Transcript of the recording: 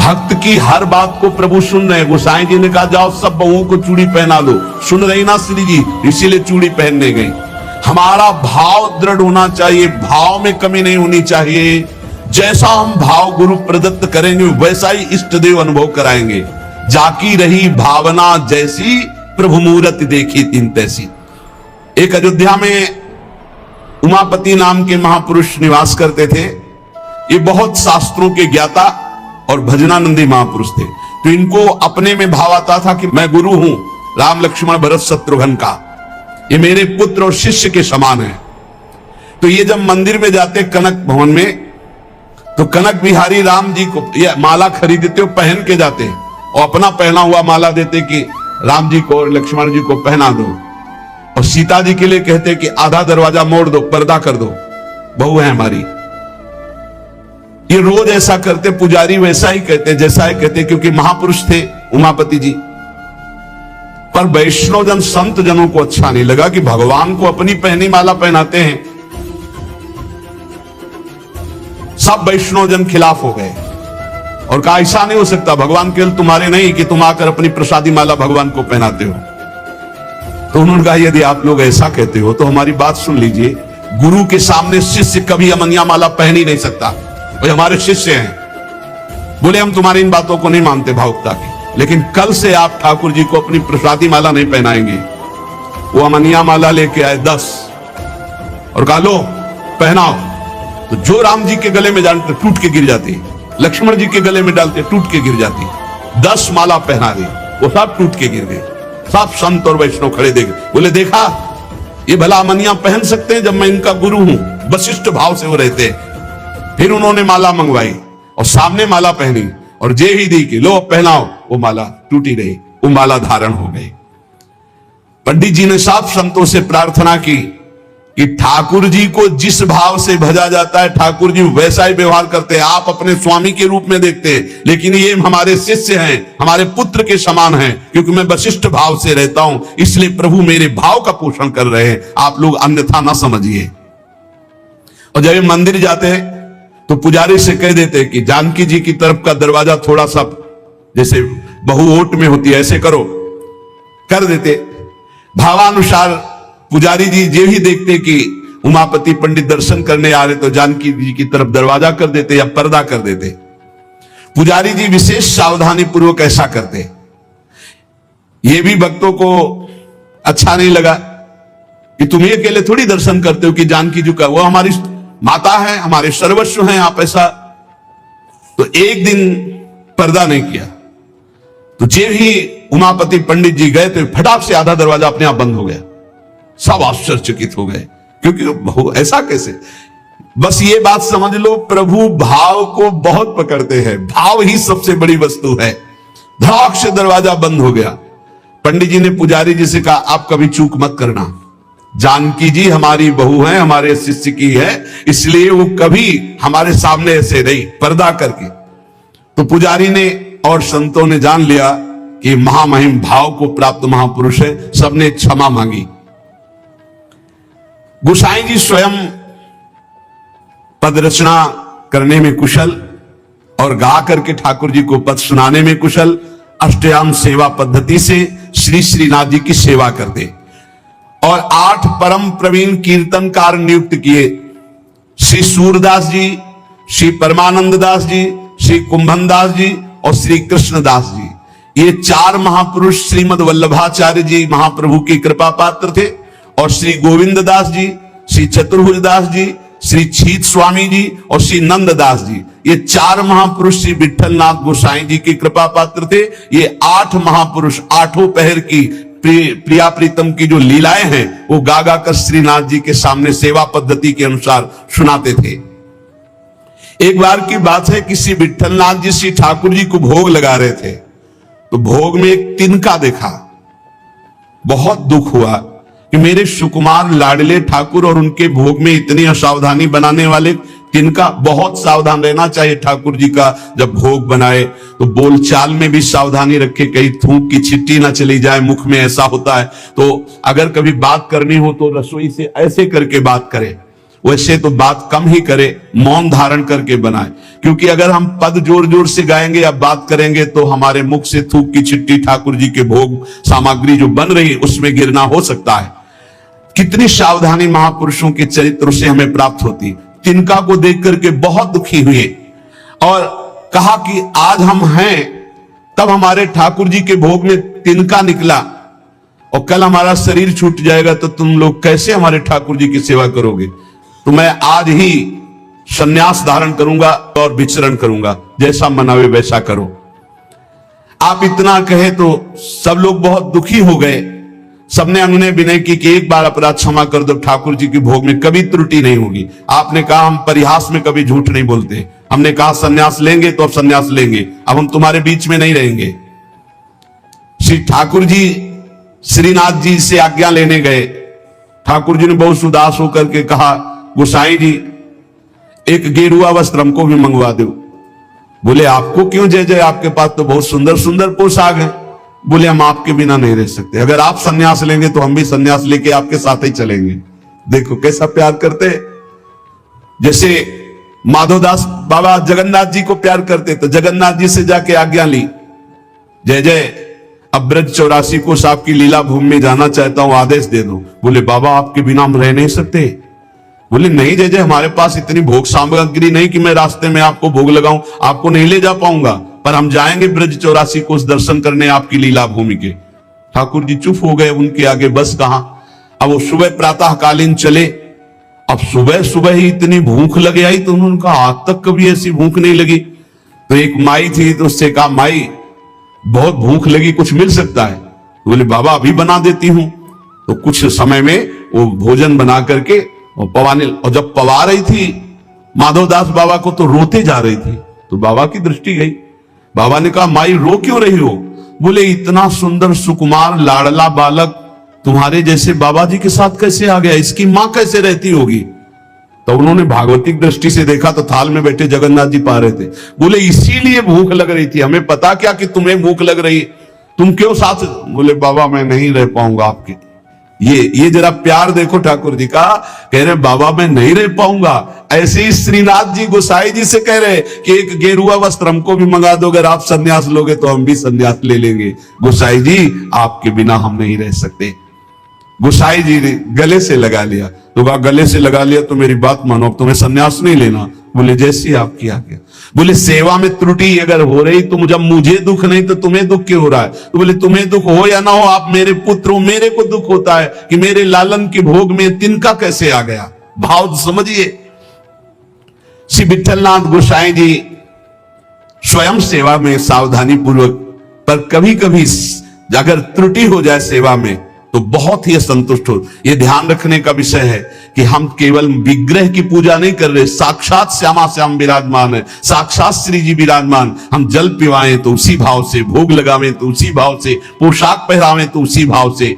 भक्त की हर बात को प्रभु सुन रहे हैं। गोसाई जी ने कहा जाओ सब बहुओं को चूड़ी पहना दो, सुन रही ना श्री जी, इसीलिए चूड़ी पहनने गई। हमारा भाव दृढ़ होना चाहिए, भाव में कमी नहीं होनी चाहिए। जैसा हम भाव गुरु प्रदत्त करेंगे वैसा ही इष्ट देव अनुभव कराएंगे। जाकी रही भावना जैसी, प्रभु मूरत देखी तीन तैसी। एक अयोध्या में उमापति नाम के महापुरुष निवास करते थे। ये बहुत शास्त्रों के ज्ञाता और भजनानंदी महापुरुष थे। तो इनको अपने में भाव आता था कि मैं गुरु हूं, राम लक्ष्मण भरत शत्रुघ्न का, ये मेरे पुत्र और शिष्य के समान है। तो ये जब मंदिर में जाते कनक भवन में, तो कनक बिहारी राम जी को ये माला खरीदते हो, पहन के जाते और अपना पहना हुआ माला देते कि राम जी को और लक्ष्मण जी को पहना दो। और सीता जी के लिए कहते कि आधा दरवाजा मोड़ दो, पर्दा कर दो, बहू है हमारी। ये रोज ऐसा करते, पुजारी वैसा ही कहते, जैसा ही कहते, क्योंकि महापुरुष थे उमापति जी। पर वैष्णव जन संत जनों को अच्छा नहीं लगा कि भगवान को अपनी पहनी माला पहनाते हैं। सब वैष्णव जन खिलाफ हो गए और कहा ऐसा नहीं हो सकता, भगवान केवल तुम्हारे नहीं कि तुम आकर अपनी प्रसादी माला भगवान को पहनाते हो। तो उन्होंने कहा यदि आप लोग ऐसा कहते हो तो हमारी बात सुन लीजिए। गुरु के सामने शिष्य कभी अमनिया माला पहन ही नहीं सकता, वो हमारे शिष्य हैं। बोले हम तुम्हारी इन बातों को नहीं मानते भावुकता की, लेकिन कल से आप ठाकुर जी को अपनी प्रसादी माला नहीं पहनाएंगे। वो अमनिया माला लेके आए 10 और कहा लो पहनाओ। तो जो राम जी के गले में डालते टूट के गिर जाती, लक्ष्मण जी के गले में डालते टूट के गिर जाती। 10 माला पहना दी, वो सब टूट के गिर गए। सब संत और वैष्णव खड़े देखे, बोले देखा ये भला अमनिया पहन सकते हैं जब मैं इनका गुरु हूं। वशिष्ठ भाव से वो रहते। फिर उन्होंने माला मंगवाई और सामने माला पहनी और जे ही दी कि लो पहनाओ, वो माला टूटी रही, वो माला धारण हो गई। पंडित जी ने साफ संतों से प्रार्थना की कि ठाकुर जी को जिस भाव से भजा जाता है ठाकुर जी वैसा ही व्यवहार करते हैं। आप अपने स्वामी के रूप में देखते हैं, लेकिन ये हमारे शिष्य हैं, हमारे पुत्र के समान हैं, क्योंकि मैं वशिष्ठ भाव से रहता हूं, इसलिए प्रभु मेरे भाव का पोषण कर रहे हैं, आप लोग अन्यथा ना समझिए। और जब ये मंदिर जाते हैं तो पुजारी से कह देते कि जानकी जी की तरफ का दरवाजा थोड़ा सा जैसे बहु ओट में होती है ऐसे करो, कर देते। भावानुसार पुजारी जी ये ही देखते कि उमापति पंडित दर्शन करने आ रहे तो जानकी जी की तरफ दरवाजा कर देते या पर्दा कर देते। पुजारी जी विशेष सावधानी पूर्वक ऐसा करते। ये भी भक्तों को अच्छा नहीं लगा कि तुम ये अकेले थोड़ी दर्शन करते हो कि जानकी जी का, वो हमारी माता है, हमारे सर्वस्व हैं, आप ऐसा। तो एक दिन पर्दा नहीं किया। तो जे ही उमापति पंडित जी गए तो फटाक से आधा दरवाजा अपने आप बंद हो गया। सब आश्चर्यचकित हो गए, क्योंकि ऐसा कैसे। बस ये बात समझ लो, प्रभु भाव को बहुत पकड़ते हैं, भाव ही सबसे बड़ी वस्तु है। धड़ाक से दरवाजा बंद हो गया। पंडित जी ने पुजारी जी से कहा आप कभी चूक मत करना, जानकी जी हमारी बहू है, हमारे शिष्य की है, इसलिए वो कभी हमारे सामने ऐसे नहीं, पर्दा करके। तो पुजारी ने और संतों ने जान लिया कि महामहिम भाव को प्राप्त महापुरुष है, सबने क्षमा मांगी। गोसाई जी स्वयं पद रचना करने में कुशल और गा करके ठाकुर जी को पद सुनाने में कुशल। अष्टयाम सेवा पद्धति से श्री श्रीनाथ जी की सेवा करते और 8 परम प्रवीण कीर्तनकार नियुक्त किए। श्री सूरदास जी, श्री परमानंद दास जी, श्री कुंभन दास जी और श्री कृष्णदास जी, ये 4 महापुरुष श्रीमद वल्लभाचार्य जी महाप्रभु की कृपा पात्र थे। और श्री गोविंद दास जी, श्री चतुर्भुज दास जी, श्री छीत स्वामी जी और श्री नंददास जी, ये 4 महापुरुष श्री विठलनाथ गोसाई जी की कृपा पात्र थे। ये 8 महापुरुष 8 पहर की प्रिया प्रीतम की जो लीलाएं हैं वो गा गा कर श्रीनाथ जी के सामने सेवा पद्धति के अनुसार सुनाते थे। एक बार की बात है कि श्री विठलनाथ जी श्री ठाकुर जी को भोग लगा रहे थे, तो भोग में एक तिनका देखा। बहुत दुख हुआ कि मेरे सुकुमार लाडले ठाकुर और उनके भोग में इतनी असावधानी बनाने वाले तिनका। बहुत सावधान रहना चाहिए ठाकुर जी का, जब भोग बनाए तो बोलचाल में भी सावधानी रखे, कहीं थूक की छिट्टी ना चली जाए, मुख में ऐसा होता है। तो अगर कभी बात करनी हो तो रसोई से ऐसे करके बात करें। वैसे तो बात कम ही करे, मौन धारण करके बनाए। क्योंकि अगर हम पद जोर जोर से गाएंगे या बात करेंगे तो हमारे मुख से थूक की छिट्टी ठाकुर जी के भोग सामग्री जो बन रही है उसमें गिरना हो सकता है। कितनी सावधानी महापुरुषों के चरित्र से हमें प्राप्त होती। तिनका को देख करके बहुत दुखी हुए और कहा कि आज हम हैं, तब हमारे ठाकुर जी के भोग में तिनका निकला और कल हमारा शरीर छूट जाएगा तो तुम लोग कैसे हमारे ठाकुर जी की सेवा करोगे। तो मैं आज ही संन्यास धारण करूंगा और विचरण करूंगा, जैसा मनावे वैसा करो। आप इतना कहे तो सब लोग बहुत दुखी हो गए। सबने अनुनय विनय की कि एक बार अपराध क्षमा कर दो, ठाकुर जी के भोग में कभी त्रुटि नहीं होगी। आपने कहा हम परिहास में कभी झूठ नहीं बोलते। हमने कहा संन्यास लेंगे तो अब संन्यास लेंगे, अब हम तुम्हारे बीच में नहीं रहेंगे। श्री ठाकुर जी श्रीनाथ जी से आज्ञा लेने गए। ठाकुर जी ने बहुत उदास होकर के कहा, गोसाई जी एक गेरुआ वस्त्र हमको भी मंगवा दो। बोले आपको क्यों जय जय, आपके पास तो बहुत सुंदर सुंदर पोशाक है। बोले हम आपके बिना नहीं रह सकते, अगर आप सन्यास लेंगे तो हम भी सन्यास लेके आपके साथ ही चलेंगे। देखो कैसा प्यार करते। जैसे माधोदास बाबा जगन्नाथ जी को प्यार करते तो जगन्नाथ जी से जाके आज्ञा ली, जय जय अब ब्रज 84 को साहब की लीला भूमि में जाना चाहता हूं, आदेश दे दो। बोले बाबा आपके बिना हम रह नहीं सकते। बोले नहीं जय जय, हमारे पास इतनी भोग सामग्री नहीं कि मैं रास्ते में आपको भोग लगाऊं, आपको नहीं ले जा पाऊंगा, पर हम जाएंगे ब्रज 84 को दर्शन करने आपकी लीला भूमि के। ठाकुर जी चुप हो गए, उनके आगे बस कहां। अब वो सुबह प्रातःकालीन चले। अब सुबह सुबह ही इतनी भूख लगे आई तो उन्होंने कहा आज तक कभी ऐसी भूख नहीं लगी। तो एक माई थी तो उससे कहा माई बहुत भूख लगी, कुछ मिल सकता है। तो बोले बाबा अभी बना देती हूं। तो कुछ समय में वो भोजन बना करके और पवाने, और जब पवा रही थी माधवदास बाबा को तो रोते जा रही थी। तो बाबा की दृष्टि गई। बाबा ने कहा माई रो क्यों रही हो। बोले इतना सुंदर सुकुमार लाडला बालक तुम्हारे जैसे बाबा जी के साथ कैसे आ गया, इसकी मां कैसे रहती होगी। तो उन्होंने भागवतिक दृष्टि से देखा तो थाल में बैठे जगन्नाथ जी पा रहे थे। बोले इसीलिए भूख लग रही थी, हमें पता क्या कि तुम्हें भूख लग रही, तुम क्यों साथ। बोले बाबा मैं नहीं रह पाऊंगा आपके। ये जरा प्यार देखो ठाकुर जी का। कह रहे बाबा मैं नहीं रह पाऊंगा। ऐसे ही श्रीनाथ जी गोसाई जी से कह रहे कि एक गेरुआ वस्त्र हमको भी मंगा दो, अगर आप संन्यास लोगे तो हम भी संन्यास ले लेंगे। गोसाई जी आपके बिना हम नहीं रह सकते। गोसाई जी ने गले से लगा लिया। तो कहा गले से लगा लिया तो मेरी बात मानो, तुम्हें संन्यास नहीं लेना। बोले जैसी आपकी आज्ञा। बोले सेवा में त्रुटि अगर हो रही तो जब मुझे दुख नहीं तो तुम्हें दुख क्यों हो रहा है। तो बोले तुम्हें दुख हो या ना हो, आप मेरे पुत्र हो, मेरे को दुख होता है कि मेरे लालन के भोग में तिनका कैसे आ गया। भाव समझिए। श्री विठलनाथ गोसाई जी स्वयं सेवा में सावधानी पूर्वक, पर कभी कभी अगर त्रुटि हो जाए सेवा में तो बहुत ही असंतुष्ट हो। यह ध्यान रखने का विषय है कि हम केवल विग्रह की पूजा नहीं कर रहे, साक्षात श्यामा श्याम विराजमान है, साक्षात श्री जी विराजमान। हम जल पिवाएं तो उसी भाव से, भोग लगावें तो उसी भाव से, पोशाक पहरावें तो उसी भाव से।